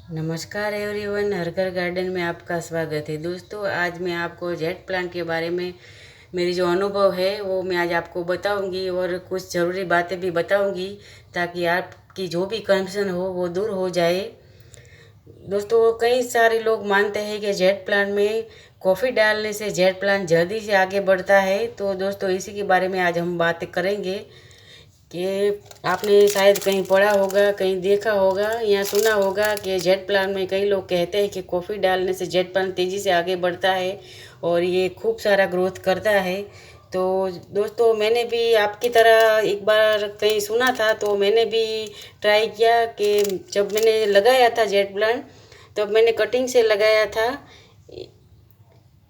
नमस्कार एवरीवन, हर घर गार्डन में आपका स्वागत है। दोस्तों, आज मैं आपको जेट प्लांट के बारे में मेरी जो अनुभव है वो मैं आज आपको बताऊंगी और कुछ ज़रूरी बातें भी बताऊंगी ताकि आपकी जो भी कंफ्यूजन हो वो दूर हो जाए। दोस्तों, कई सारे लोग मानते हैं कि जेट प्लांट में कॉफ़ी डालने से जेट प्लांट जल्दी से आगे बढ़ता है। तो दोस्तों, इसी के बारे में आज हम बातें करेंगे कि आपने शायद कहीं पढ़ा होगा, कहीं देखा होगा या सुना होगा कि जेट प्लान में कई लोग कहते हैं कि कॉफ़ी डालने से जेट प्लान तेज़ी से आगे बढ़ता है और ये खूब सारा ग्रोथ करता है। तो दोस्तों, मैंने भी आपकी तरह एक बार कहीं सुना था, तो मैंने भी ट्राई किया कि जब मैंने लगाया था जेट प्लान, तब मैंने कटिंग से लगाया था।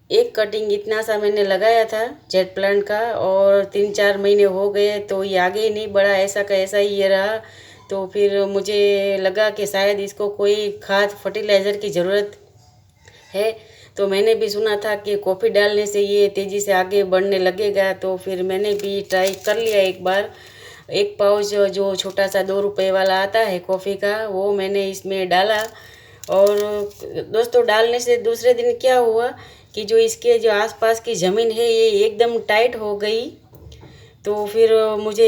एक कटिंग इतना सा मैंने लगाया था जेट प्लांट का और 3-4 महीने हो गए तो ये आगे ही नहीं बढ़ा, ऐसा का ऐसा ही ये रहा। तो फिर मुझे लगा कि शायद इसको कोई खाद फर्टिलाइज़र की ज़रूरत है। तो मैंने भी सुना था कि कॉफ़ी डालने से ये तेज़ी से आगे बढ़ने लगेगा, तो फिर मैंने भी ट्राई कर लिया एक बार। एक पाउच जो छोटा सा 2 रुपए वाला आता है कॉफ़ी का, वो मैंने इसमें डाला। और दोस्तों, डालने से दूसरे दिन क्या हुआ कि जो इसके जो आसपास की ज़मीन है ये एकदम टाइट हो गई। तो फिर मुझे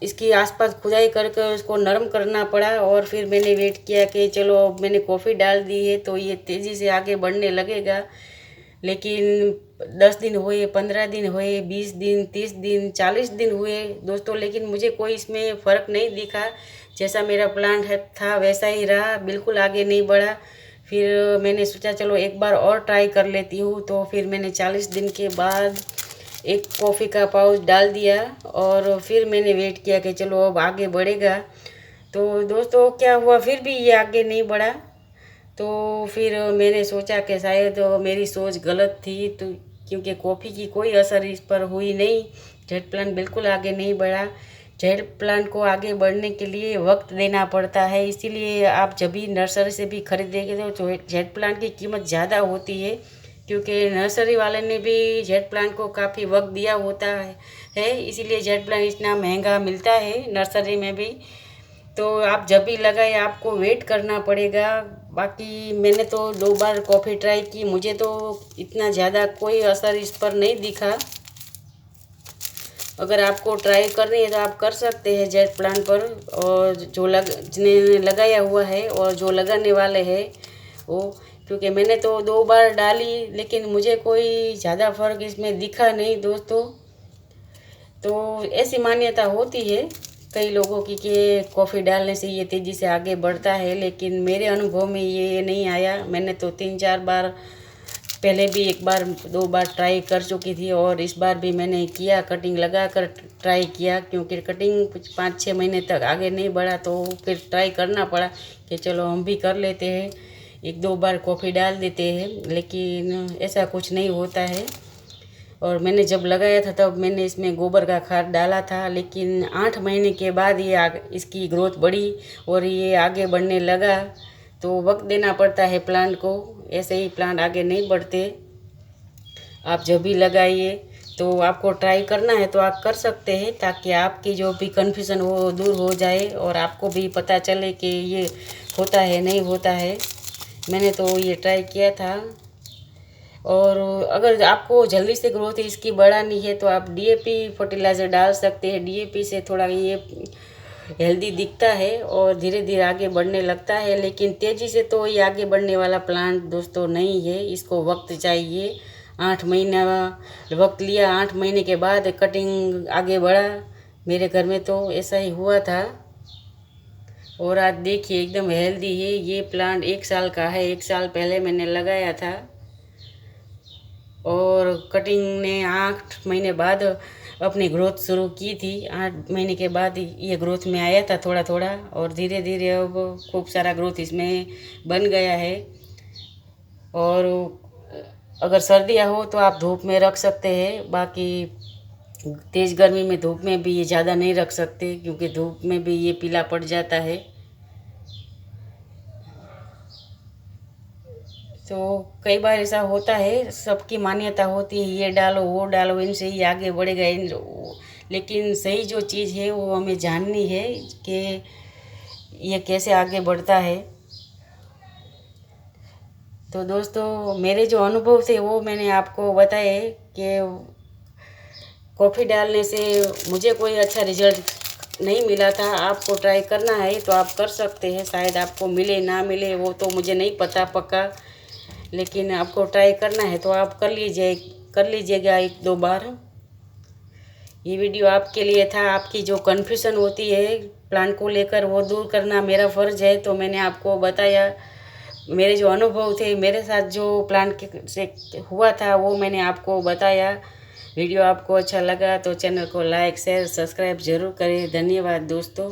इसकी आसपास खुदाई कर कर उसको नरम करना पड़ा और फिर मैंने वेट किया कि चलो अब मैंने कॉफ़ी डाल दी है तो ये तेज़ी से आगे बढ़ने लगेगा। लेकिन 10 दिन हुए, 15 दिन हुए, 20 दिन, 30 दिन, 40 दिन हुए दोस्तों, लेकिन मुझे कोई इसमें फ़र्क नहीं दिखा। जैसा मेरा प्लान है था वैसा ही रहा, बिल्कुल आगे नहीं बढ़ा। फिर मैंने सोचा चलो एक बार और ट्राई कर लेती हूँ। तो फिर मैंने 40 दिन के बाद एक कॉफ़ी का पाउच डाल दिया और फिर मैंने वेट किया कि चलो अब आगे बढ़ेगा। तो दोस्तों, क्या हुआ, फिर भी ये आगे नहीं बढ़ा। तो फिर मैंने सोचा कि शायद मेरी सोच गलत थी, तो क्योंकि कॉफ़ी की कोई असर इस पर हुई नहीं, जेट प्लांट बिल्कुल आगे नहीं बढ़ा। जेट प्लांट को आगे बढ़ने के लिए वक्त देना पड़ता है, इसीलिए आप जब भी नर्सरी से भी खरीदेंगे तो जेट प्लांट की कीमत ज़्यादा होती है, क्योंकि नर्सरी वाले ने भी जेट प्लांट को काफ़ी वक्त दिया होता है, इसीलिए जेट प्लांट इतना महंगा मिलता है नर्सरी में भी। तो आप जब भी लगाए आपको वेट करना पड़ेगा। बाकी मैंने तो 2 बार कॉफ़ी ट्राई की, मुझे तो इतना ज़्यादा कोई असर इस पर नहीं दिखा। अगर आपको ट्राई करनी है तो आप कर सकते हैं जेट प्लांट पर, और जिन्हें लगाया हुआ है और जो लगाने वाले हैं वो, क्योंकि मैंने तो 2 बार डाली लेकिन मुझे कोई ज़्यादा फर्क इसमें दिखा नहीं दोस्तों। तो ऐसी मान्यता होती है कई लोगों की कि कॉफ़ी डालने से ये तेज़ी से आगे बढ़ता है, लेकिन मेरे अनुभव में ये नहीं आया। मैंने तो 3-4 बार, पहले भी 1 बार 2 बार ट्राई कर चुकी थी और इस बार भी मैंने किया, कटिंग लगा कर ट्राई किया, क्योंकि कटिंग कुछ 5-6 महीने तक आगे नहीं बढ़ा तो फिर ट्राई करना पड़ा कि चलो हम भी कर लेते हैं, 1-2 बार कॉफ़ी डाल देते हैं। लेकिन ऐसा कुछ नहीं होता है। और मैंने जब लगाया था तब मैंने इसमें गोबर का खाद डाला था, लेकिन 8 महीने के बाद इसकी ग्रोथ बढ़ी और ये आगे बढ़ने लगा। तो वक्त देना पड़ता है प्लांट को, ऐसे ही प्लांट आगे नहीं बढ़ते। आप जब भी लगाइए, तो आपको ट्राई करना है तो आप कर सकते हैं, ताकि आपकी जो भी कन्फ्यूज़न हो वो दूर हो जाए और आपको भी पता चले कि ये होता है नहीं होता है। मैंने तो ये ट्राई किया था। और अगर आपको जल्दी से ग्रोथ इसकी बढ़ानी है तो आप डीएपी फर्टिलाइज़र डाल सकते हैं। डीएपी से थोड़ा ये हेल्दी दिखता है और धीरे धीरे आगे बढ़ने लगता है, लेकिन तेज़ी से तो ये आगे बढ़ने वाला प्लांट दोस्तों नहीं है, इसको वक्त चाहिए। 8 महीना वक्त लिया, 8 महीने के बाद कटिंग आगे बढ़ा। मेरे घर में तो ऐसा ही हुआ था। और आज देखिए एकदम हेल्दी है ये प्लांट, 1 साल का है, 1 साल पहले मैंने लगाया था और कटिंग ने 8 महीने बाद अपनी ग्रोथ शुरू की थी। 8 महीने के बाद ये ग्रोथ में आया था थोड़ा थोड़ा, और धीरे धीरे अब खूब सारा ग्रोथ इसमें बन गया है। और अगर सर्दियाँ हो तो आप धूप में रख सकते हैं, बाकी तेज़ गर्मी में धूप में भी ये ज़्यादा नहीं रख सकते, क्योंकि धूप में भी ये पीला पड़ जाता है। तो कई बार ऐसा होता है, सबकी मान्यता होती है ये डालो वो डालो इनसे ही आगे बढ़ेगा लेकिन सही जो चीज़ है वो हमें जाननी है कि ये कैसे आगे बढ़ता है। तो दोस्तों मेरे जो अनुभव थे वो मैंने आपको बताए कि कॉफ़ी डालने से मुझे कोई अच्छा रिजल्ट नहीं मिला था। आपको ट्राई करना है तो आप कर सकते हैं, शायद आपको मिले ना मिले वो तो मुझे नहीं पता पक्का, लेकिन आपको ट्राई करना है तो आप कर लीजिएगा एक दो बार। ये वीडियो आपके लिए था। आपकी जो कन्फ्यूज़न होती है प्लांट को लेकर वो दूर करना मेरा फ़र्ज़ है, तो मैंने आपको बताया। मेरे जो अनुभव थे, मेरे साथ जो प्लांट से हुआ था वो मैंने आपको बताया। वीडियो आपको अच्छा लगा तो चैनल को लाइक शेयर सब्सक्राइब ज़रूर करें। धन्यवाद दोस्तों।